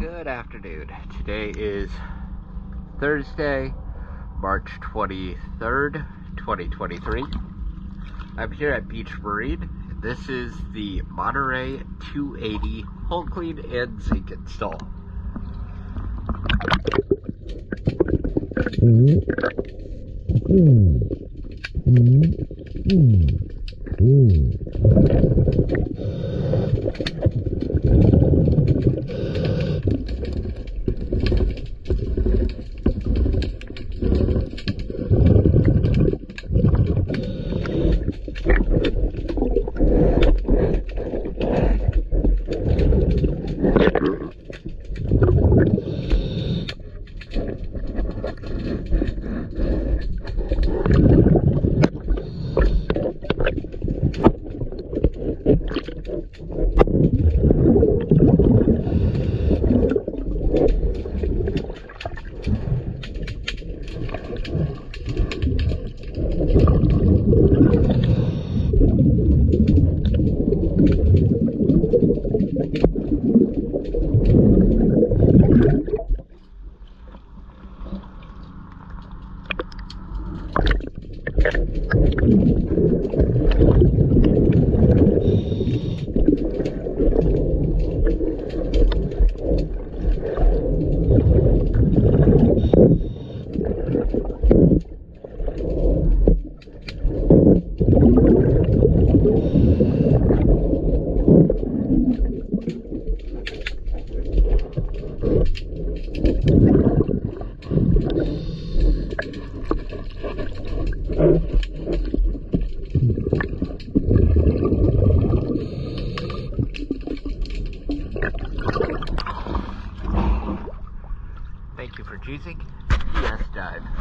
Good afternoon. Today is Thursday, March 23rd, 2023. I'm here at Beach Marine. This is the Monterey 280 hull clean and zinc install. Thank you for choosing ES Dive.